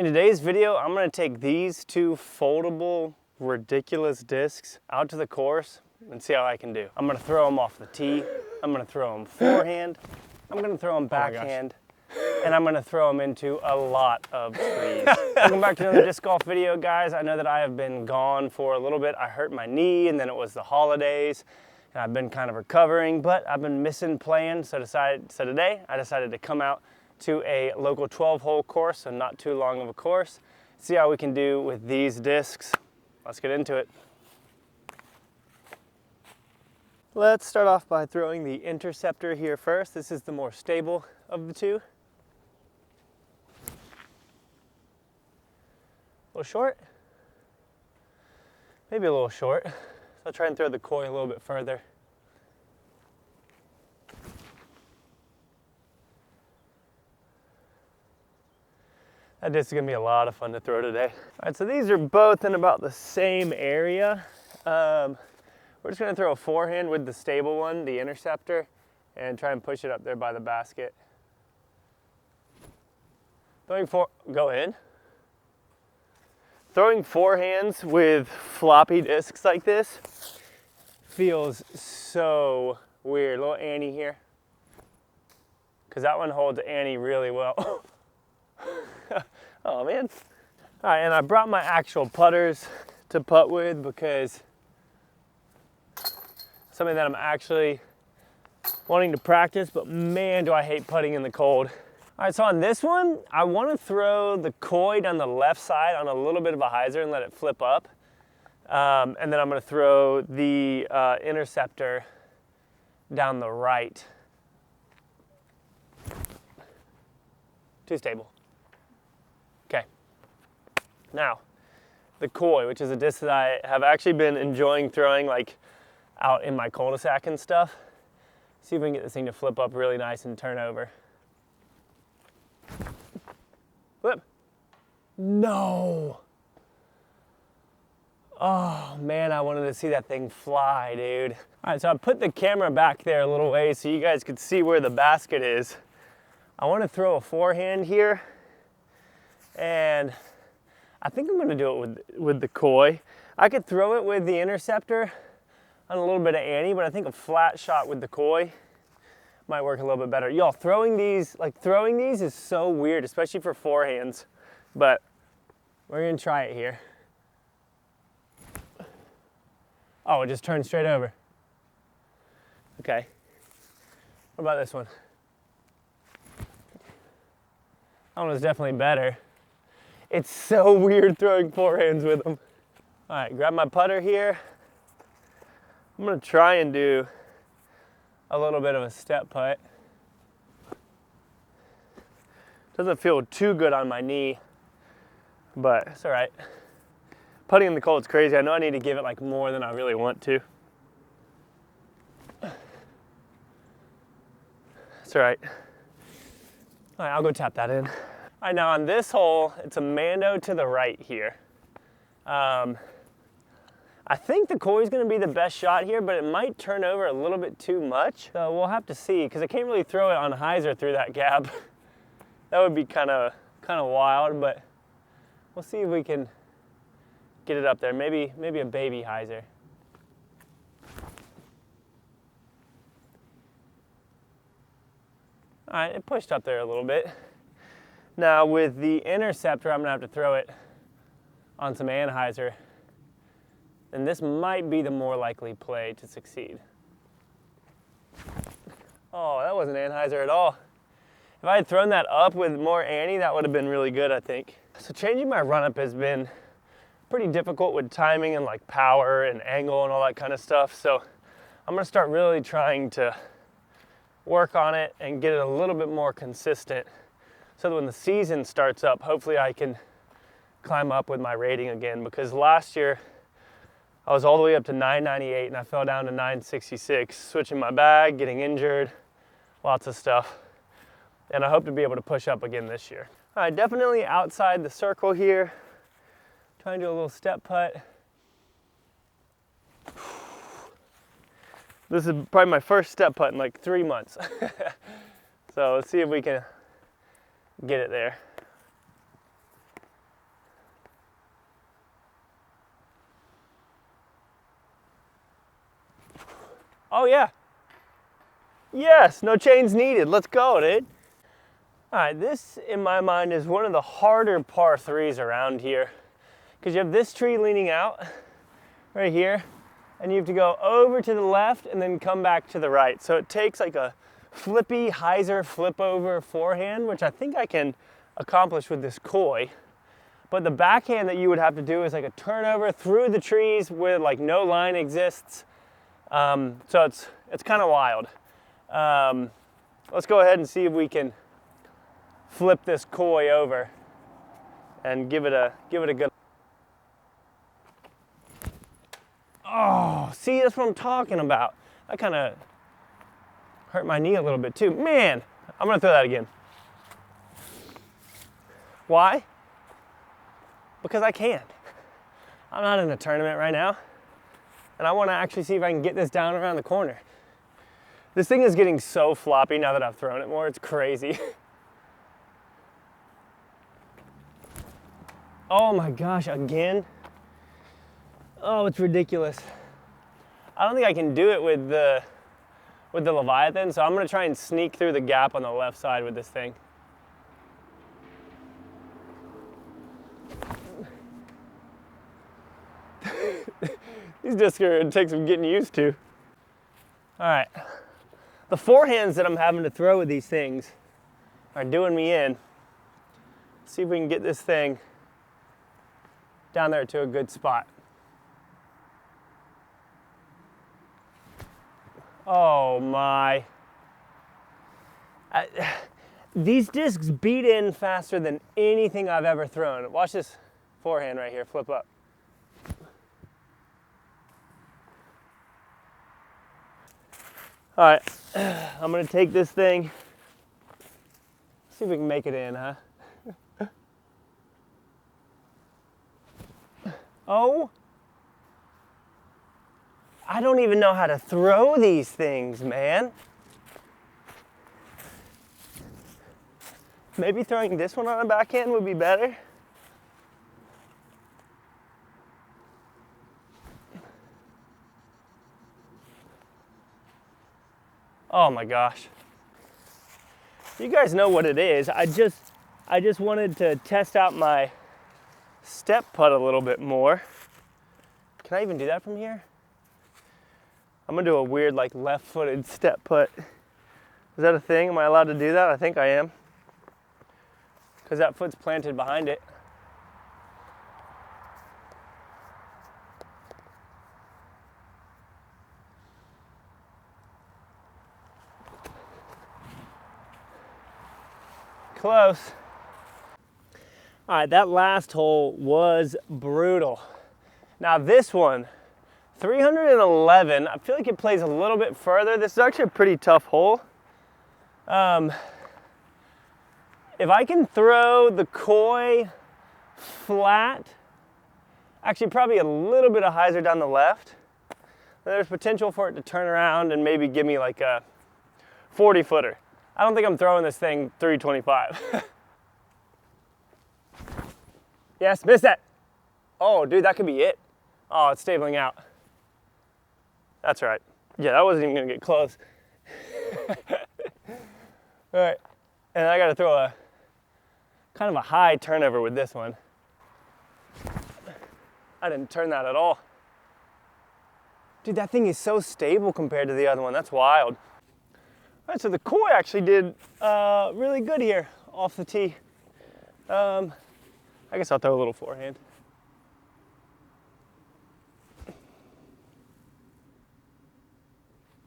In today's video, I'm gonna take these two foldable, ridiculous discs out to the course and see how I can do. I'm gonna throw them off the tee. I'm gonna throw them forehand. I'm gonna throw them backhand. And I'm gonna throw them into a lot of trees. Welcome back to another disc golf video, guys. I know that I have been gone for a little bit. I hurt my knee and then it was the holidays and I've been kind of recovering, but I've been missing playing. So today I decided to come out to a local 12-hole course, so not too long of a course. See how we can do with these discs. Let's get into it. Let's start off by throwing the interceptor here first. This is the more stable of the two. A little short, maybe a little short. So I'll try and throw the koi a little bit further. That disc is gonna be a lot of fun to throw today. All right, so these are both in about the same area. We're just gonna throw a forehand with the stable one, the interceptor, and try and push it up there by the basket. Go in. Throwing forehands with floppy discs like this feels so weird. A little Annie here, because that one holds Annie really well. Oh man. All right, and I brought my actual putters to putt with because something that I'm actually wanting to practice, but man, do I hate putting in the cold. All right, so on this one, I want to throw the koi down the left side on a little bit of a hyzer and let it flip up. And then I'm going to throw the interceptor down the right. Too stable. Okay. Now, the koi, which is a disc that I have actually been enjoying throwing like out in my cul-de-sac and stuff. See if we can get this thing to flip up really nice and turn over. Flip. No. Oh man, I wanted to see that thing fly, dude. All right, so I put the camera back there a little way so you guys could see where the basket is. I want to throw a forehand here, and I think I'm gonna do it with the koi. I could throw it with the interceptor on a little bit of Annie, but I think a flat shot with the koi might work a little bit better. Y'all, throwing these is so weird, especially for forehands, but we're gonna try it here. Oh, it just turned straight over. Okay. What about this one? That one was definitely better. It's so weird throwing forehands with them. All right, grab my putter here. I'm gonna try and do a little bit of a step putt. Doesn't feel too good on my knee, but it's all right. Putting in the cold is crazy. I know I need to give it like more than I really want to. It's all right. All right, I'll go tap that in. All right, now on this hole, it's a mando to the right here. I think the koi is going to be the best shot here, but it might turn over a little bit too much. So we'll have to see, because I can't really throw it on hyzer through that gap. That would be kind of wild, but we'll see if we can get it up there. Maybe a baby hyzer. All right, it pushed up there a little bit. Now with the interceptor, I'm going to have to throw it on some anhyzer. And this might be the more likely play to succeed. Oh, that wasn't anhyzer at all. If I had thrown that up with more Annie, that would have been really good, I think. So changing my run-up has been pretty difficult with timing and like power and angle and all that kind of stuff. So I'm gonna start really trying to work on it and get it a little bit more consistent so that when the season starts up, hopefully I can climb up with my rating again, because last year I was all the way up to 998 and I fell down to 966, switching my bag, getting injured, lots of stuff. And I hope to be able to push up again this year. All right, definitely outside the circle here. Trying to do a little step putt. This is probably my first step putt in like 3 months. So let's see if we can get it there. Oh yeah. Yes, no chains needed. Let's go, dude. All right, this in my mind is one of the harder par threes around here, because you have this tree leaning out right here, and you have to go over to the left and then come back to the right. So it takes like a flippy hyzer flip over forehand, which I think I can accomplish with this koi. But the backhand that you would have to do is like a turnover through the trees where like no line exists. So it's kind of wild. Let's go ahead and see if we can flip this koi over and give it a good. Oh, see, that's what I'm talking about. That kind of hurt my knee a little bit too. Man, I'm gonna throw that again. Why? Because I can. I'm not in a tournament right now, and I want to actually see if I can get this down around the corner. This thing is getting so floppy now that I've thrown it more. It's crazy. Oh my gosh, again? Oh, it's ridiculous. I don't think I can do it with the Leviathan, so I'm gonna try and sneak through the gap on the left side with this thing. These discs are gonna take some getting used to. All right, the forehands that I'm having to throw with these things are doing me in. Let's see if we can get this thing down there to a good spot. Oh my. These discs beat in faster than anything I've ever thrown. Watch this forehand right here, flip up. All right, I'm gonna take this thing, see if we can make it in, huh? Oh, I don't even know how to throw these things, man. Maybe throwing this one on a backhand would be better. Oh my gosh. You guys know what it is. I just wanted to test out my step putt a little bit more. Can I even do that from here? I'm gonna do a weird like left-footed step putt. Is that a thing? Am I allowed to do that? I think I am. Because that foot's planted behind it. Close. All right, that last hole was brutal. Now this one, 311, I feel like it plays a little bit further. This is actually a pretty tough hole. If I can throw the koi flat, actually probably a little bit of hyzer down the left, there's potential for it to turn around and maybe give me like a 40 footer. I don't think I'm throwing this thing 325. Yes, missed that. Oh, dude, that could be it. Oh, it's stabling out. That's right. Yeah, that wasn't even gonna get close. All right, and I gotta throw a kind of a high turnover with this one. I didn't turn that at all. Dude, that thing is so stable compared to the other one. That's wild. All right, so the koi actually did really good here off the tee. I guess I'll throw a little forehand.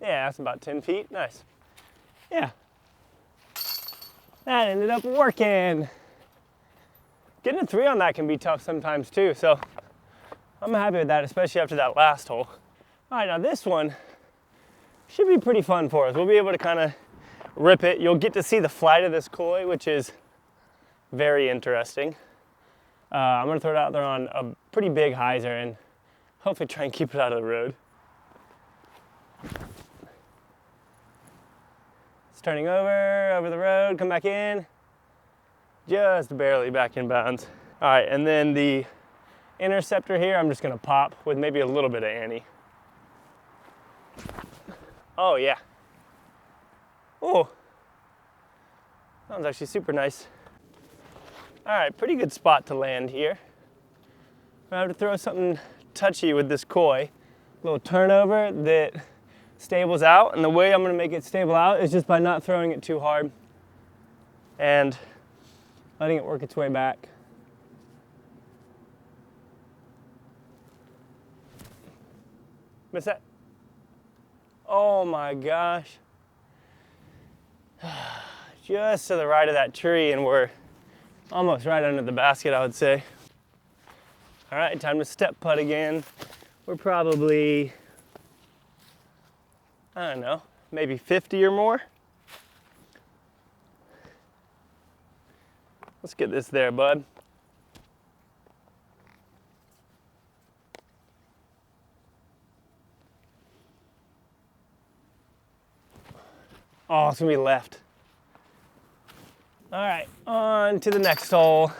Yeah, that's about 10 feet. Nice. Yeah. That ended up working. Getting a 3 on that can be tough sometimes too, so I'm happy with that, especially after that last hole. All right, now this one should be pretty fun for us. We'll be able to kind of rip it. You'll get to see the flight of this koi, which is very interesting. I'm gonna throw it out there on a pretty big hyzer and hopefully try and keep it out of the road. It's turning over the road, come back in. Just barely back in bounds. All right, and then the interceptor here, I'm just gonna pop with maybe a little bit of ante. Oh yeah. Oh, that was actually super nice. All right, pretty good spot to land here. I have to throw something touchy with this koi. A little turnover that stables out, and the way I'm gonna make it stable out is just by not throwing it too hard and letting it work its way back. Miss that? Oh my gosh. Just to the right of that tree, and we're almost right under the basket, I would say. All right, time to step putt again. We're probably, I don't know, maybe 50 or more. Let's get this there, bud. Oh, it's gonna be left. All right, on to the next hole.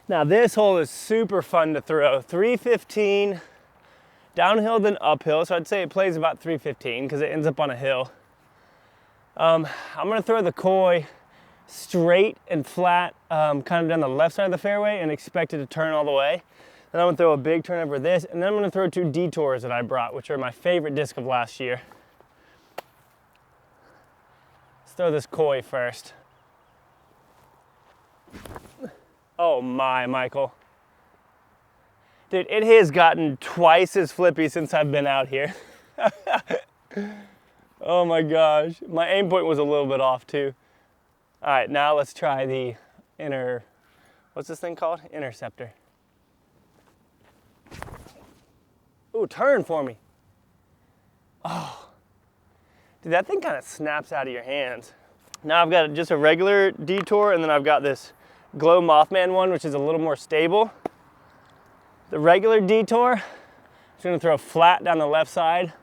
Now this hole is super fun to throw. 315, downhill then uphill, so I'd say it plays about 315 because it ends up on a hill. I'm gonna throw the koi straight and flat, kind of down the left side of the fairway and expect it to turn all the way. Then I'm gonna throw a big turn over this, and then I'm gonna throw 2 detours that I brought, which are my favorite disc of last year. Let's throw this koi first. Oh my, Michael. Dude, it has gotten twice as flippy since I've been out here. Oh my gosh. My aim point was a little bit off too. All right, now let's try the what's this thing called? Interceptor. Ooh, turn for me. Oh, dude, that thing kind of snaps out of your hands. Now I've got just a regular detour, and then I've got this Glow Mothman one, which is a little more stable. The regular detour, I'm just gonna throw flat down the left side.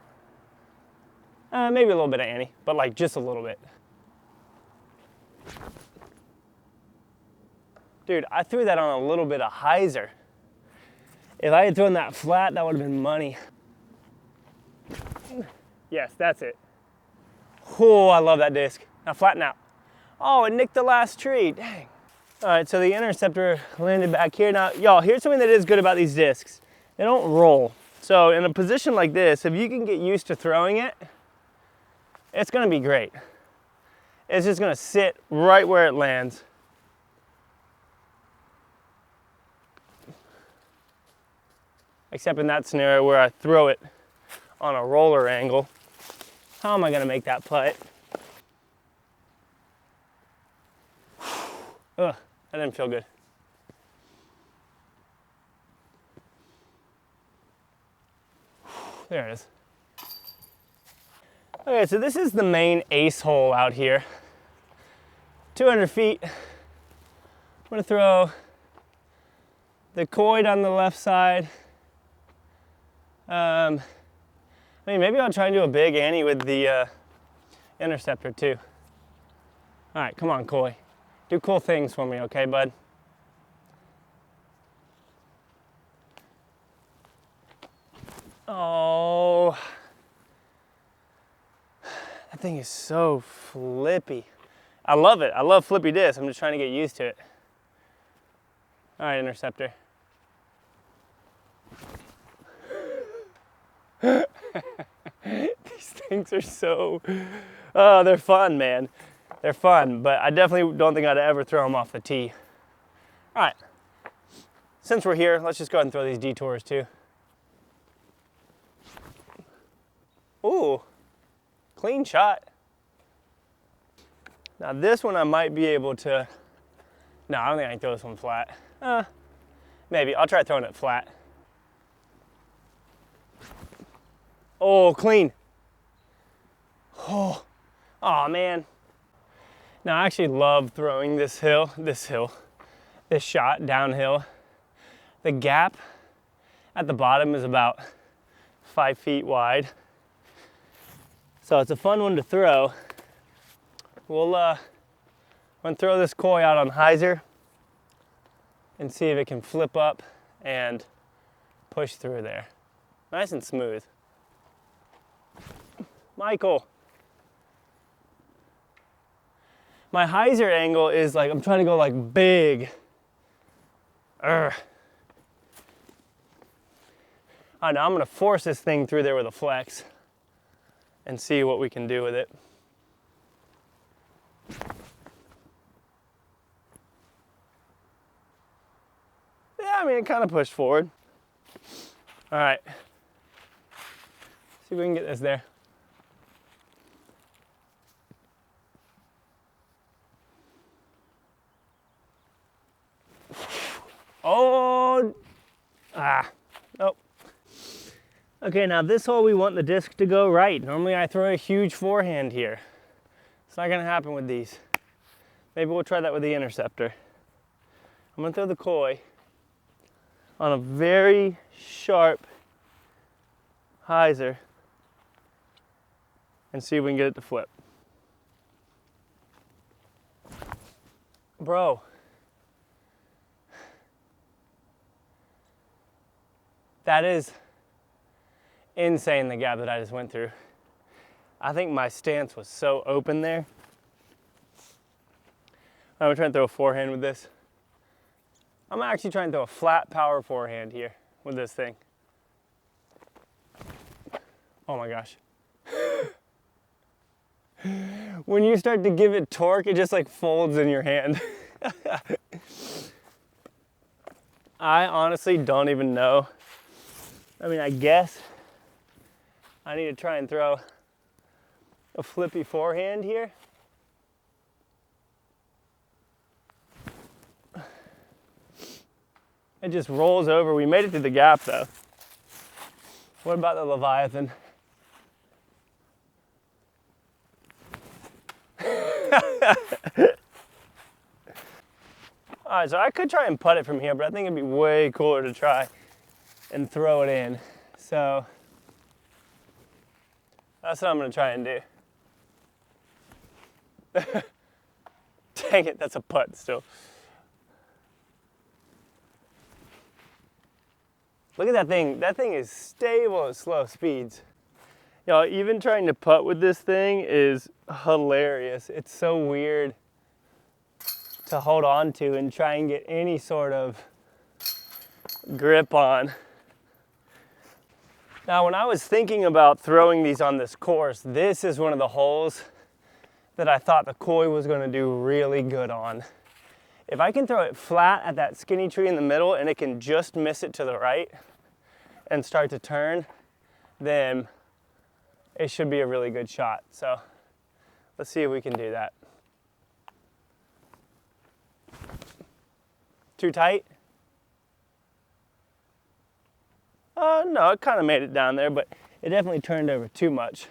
Maybe a little bit of Annie, but like just a little bit. Dude, I threw that on a little bit of hyzer. If I had thrown that flat, that would have been money. Yes, that's it. Oh, I love that disc. Now flatten out. Oh, it nicked the last tree, dang. All right, so the interceptor landed back here. Now, y'all, here's something that is good about these discs. They don't roll. So in a position like this, if you can get used to throwing it, it's gonna be great. It's just gonna sit right where it lands. Except in that scenario where I throw it on a roller angle. How am I gonna make that putt? Ugh, that didn't feel good. There it is. Okay, so this is the main ace hole out here. 200 feet. I'm gonna throw the koi on the left side. I mean, maybe I'll try and do a big Annie with the interceptor too. All right, come on, koi. Do cool things for me, okay, bud? Oh, that thing is so flippy. I love it. I love flippy discs. I'm just trying to get used to it. All right, interceptor. These things are so, oh, they're fun, man. They're fun, but I definitely don't think I'd ever throw them off the tee. All right, since we're here, let's just go ahead and throw these detours too. Ooh, clean shot. Now this one I might be able to, no, I don't think I can throw this one flat. Maybe, I'll try throwing it flat. Oh, clean. Oh, man. Now I actually love throwing this shot downhill. The gap at the bottom is about 5 feet wide. So it's a fun one to throw. We'll I'm gonna throw this koi out on hyzer and see if it can flip up and push through there. Nice and smooth. Michael. My hyzer angle is like, I'm trying to go like big. Urgh. All right, now I'm gonna force this thing through there with a flex and see what we can do with it. Yeah, I mean, it kind of pushed forward. All right. See if we can get this there. Oh, nope. Okay, now this hole we want the disc to go right. Normally I throw a huge forehand here. It's not gonna happen with these. Maybe we'll try that with the interceptor. I'm gonna throw the koi on a very sharp hyzer and see if we can get it to flip. Bro. That is insane, the gap that I just went through. I think my stance was so open there. I'm gonna try and throw a forehand with this. I'm actually trying to throw a flat power forehand here with this thing. Oh my gosh. When you start to give it torque, it just like folds in your hand. I honestly don't even know. I mean, I guess I need to try and throw a flippy forehand here. It just rolls over. We made it through the gap though. What about the Leviathan? All right, so I could try and putt it from here, but I think it'd be way cooler to try and throw it in. So that's what I'm gonna try and do. Dang it, that's a putt still. Look at that thing. That thing is stable at slow speeds. Y'all, even trying to putt with this thing is hilarious. It's so weird to hold on to and try and get any sort of grip on. Now, when I was thinking about throwing these on this course, this is one of the holes that I thought the koi was gonna do really good on. If I can throw it flat at that skinny tree in the middle and it can just miss it to the right and start to turn, then it should be a really good shot. So let's see if we can do that. Too tight? No, it kind of made it down there, but it definitely turned over too much.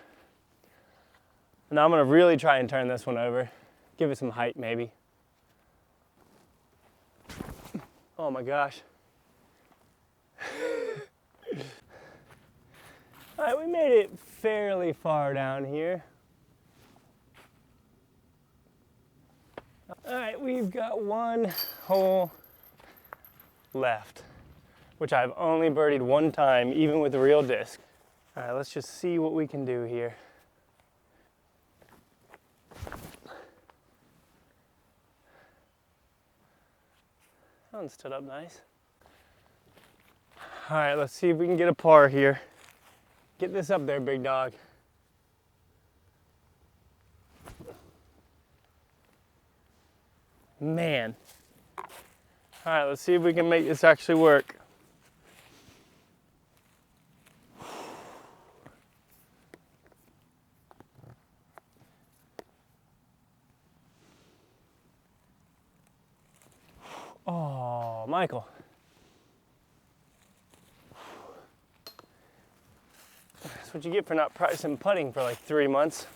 Now I'm gonna really try and turn this one over. Give it some height maybe. Oh my gosh. All right, we made it fairly far down here. All right, we've got one hole left, which I've only birdied one time, even with the real disc. All right, let's just see what we can do here. That one stood up nice. All right, let's see if we can get a par here. Get this up there, big dog. Man. All right, let's see if we can make this actually work. Oh, Michael. That's what you get for not practicing putting for like 3 months.